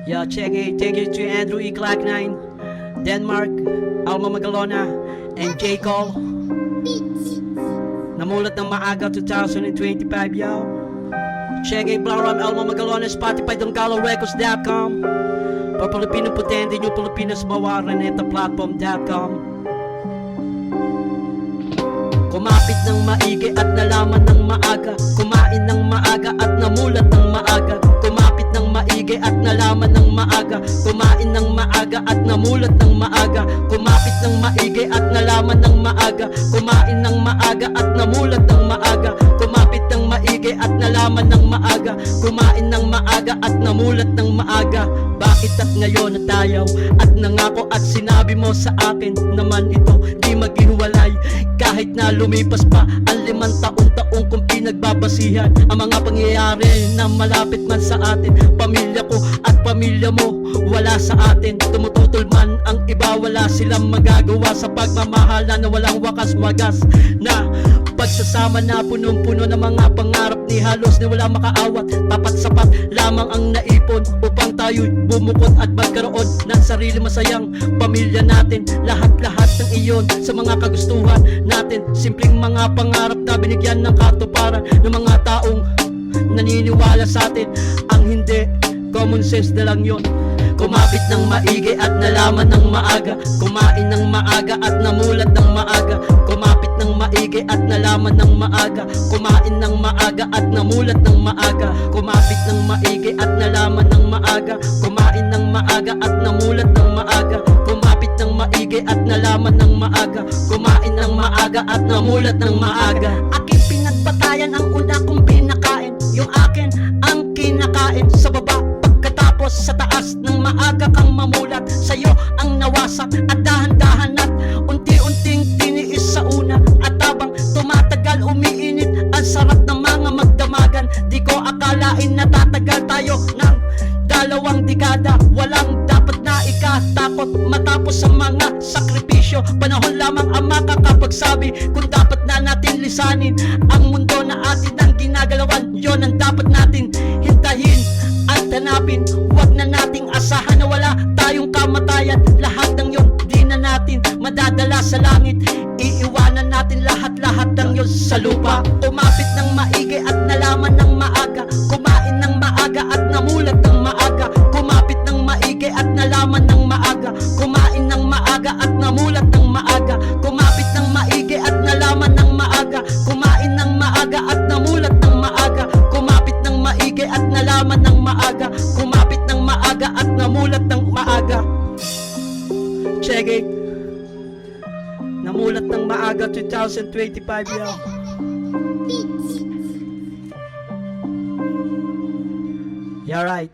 Yeah, check it. Thank you to Andrew E. Clark9, Denmark, Alma Magalona, and J. Cole. Namulat ng maaga 2025, yo. Check it, Blaram, Alma Magalona, Spotify, DonCaloRecords.com. For Filipino Potente, New Pilipinas Mawaran, at platform.com. Kumapit ng maigi at nalaman ng maaga. Kumain ng maaga at namulat ng maaga. Kumapit ng maigi at nalaman ng maaga. Kumain ng maaga at namulat ng maaga. Kumapit ng maigi at nalaman ng maaga. Kumain ng maaga at namulat ng maaga. Kumapit ng maigi at nalaman ng maaga. Kumain ng maaga at namulat ng maaga. Bakit at ngayon na tayo at nangako at sinabi mo sa akin naman ito di maghiwalay. Kahit na lumipas pa ang 5 taon kong pinagbabasihan ang mga pangyayari na malapit man sa atin. Pamilya ko at pamilya mo wala sa atin. Tumututol man ang iba, wala silang magagawa sa pagmamahala na walang wakas wagas. Na pagsasama na punong-puno ng mga pangarap ni halos ni wala makaawat. Tapat-sapat lamang ang naipon upang tayo'y bumukod at magkaroon ng sarili masayang pamilya natin. Lahat-lahat ng iyon sa mga kagustuhan natin. Simpleng mga pangarap na binigyan ng katuparan ng mga taong naniniwala sa atin. Ang hindi, common sense na lang yun. Kumapit ng maigi at nalaman ng maaga. Kumain ng maaga at namulat ng maaga. Kumapit ng maigi at nalaman ng maaga. Kumain ng maaga at namulat ng maaga. Kumapit ng maigi at nalaman ng maaga. Kumain ng maaga at namulat ng maaga. Kumapit ng maigi at nalaman ng maaga. Kumain ng maaga at namulat ng maaga. Aking pinagbatayan ang una kong pinakain. Yung akin ang kinakain sa baba. Pagkatapos sa taas ng maaga kang mamulat. Sa'yo ang nawasak at dahan-dahan at unti-unting tiniis sa una. At habang tumatagal umiinit ang sarap ng mga magdamagan. Di ko akalain na tatagal tayo ng 2 dekada. Walang dapat na ikatakot matapos sa mga sakripisyo. Panahon lamang ang makakapagsabi kung dapat na natin lisanin ang mundo na atin ang ginagalawan. Yon ang dapat natin hintahin at hanapin. Huwag na nating asahan na wala tayong kamatayan. Lahat ng yon di na natin madadala sa langit. Iiwanan natin lahat-lahat ng yon sa lupa. Umapit ng maigi at nalaman ng maaga. Kumain ng maaga at namulat ng maaga. Kumapit ng maigi at nalaman ng maaga. Kumain ng maaga at namulat ng maaga. Kumapit ng maigi at nalaman ng maaga. Kumain ng maaga at namulat ng maaga. Kumapit ng maigi at nalaman ng maaga. Kumapit ng maaga at namulat ng maaga. Check it. Namulat ng maaga 2025, yo. You're right.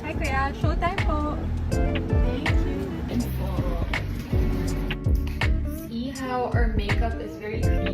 Hi Kuya, showtime po. Thank you. See how our makeup is very creamy?